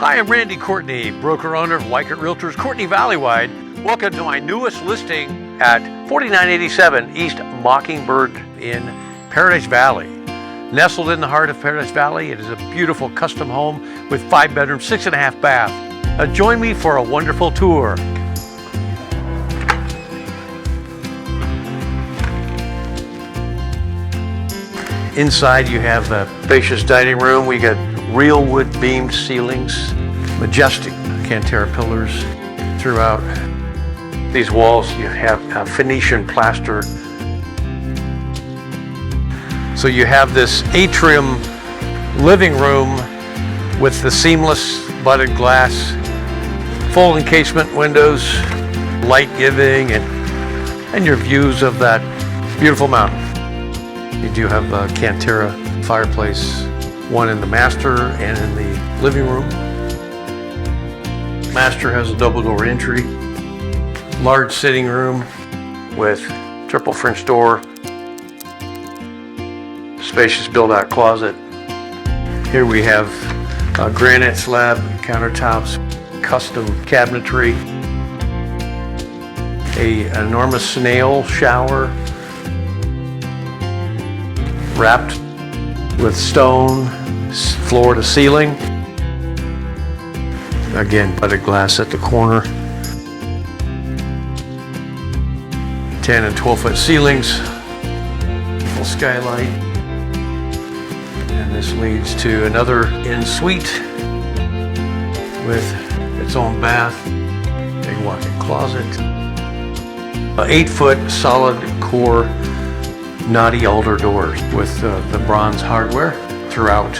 Hi, I'm Randy Courtney, broker-owner of Weichert Realtors, Courtney Valleywide. Welcome to my newest listing at 4987 East Mockingbird in Paradise Valley. Nestled in the heart of Paradise Valley, it is a beautiful custom home with 5 bedrooms, 6.5 baths. Join me for a wonderful tour. Inside you have a spacious dining room. We got real wood beamed ceilings, majestic Cantera pillars throughout. These walls you have Phoenician plaster. So you have this atrium living room with the seamless budded glass, full encasement windows, light giving, and your views of that beautiful mountain. You do have a Cantera fireplace, one in the master and in the living room. Master has a double door entry, large sitting room with triple French door, spacious build-out closet. Here we have granite slab countertops, custom cabinetry, an enormous snail shower wrapped with stone, floor to ceiling. Again, budded glass at the corner. 10 and 12 foot ceilings, full skylight. And this leads to another ensuite with its own bath, big walk-in closet. 8 foot solid core knotty alder doors with the bronze hardware throughout.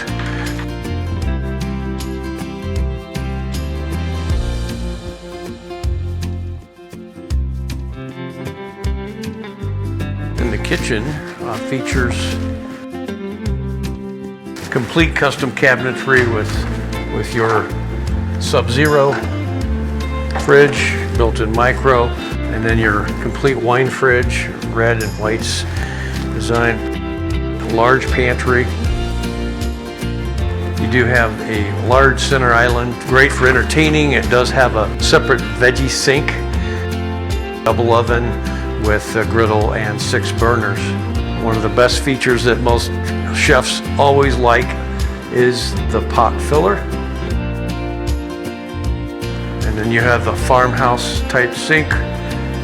And the kitchen features complete custom cabinetry with your Sub-Zero fridge, built-in micro, and then your complete wine fridge, red and whites design, large pantry. You do have a large center island, great for entertaining. It does have a separate veggie sink, double oven with a griddle and 6 burners. One of the best features that most chefs always like is the pot filler. And then you have the farmhouse type sink,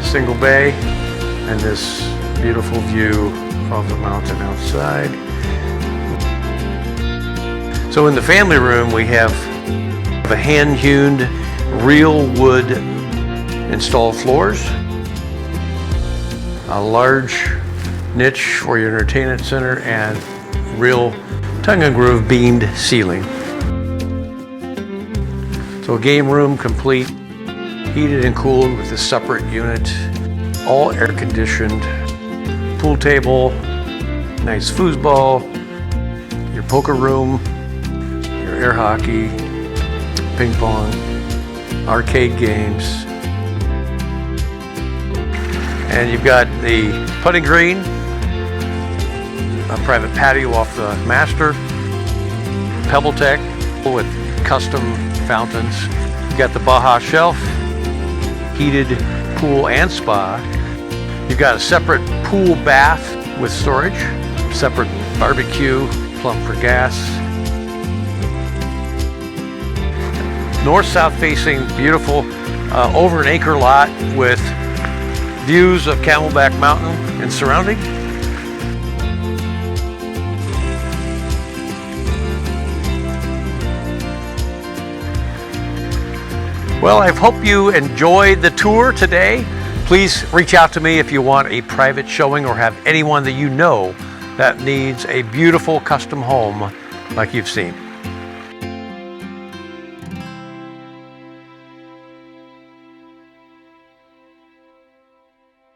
single bay, and this beautiful view of the mountain outside. So in the family room we have a hand-hewn real wood installed floors, a large niche for your entertainment center, and real tongue and groove beamed ceiling. So a game room complete, heated and cooled with a separate unit, all air conditioned. Pool table, nice foosball, your poker room, your air hockey, ping pong, arcade games. And you've got the putting green, a private patio off the master, pebble tech with custom fountains. You've got the Baja shelf, heated pool and spa. You've got a separate pool bath with storage, separate barbecue, plumb for gas. North-south facing, beautiful, over an acre lot with views of Camelback Mountain and surrounding. Well, I hope you enjoyed the tour today. Please reach out to me if you want a private showing or have anyone that you know that needs a beautiful custom home like you've seen.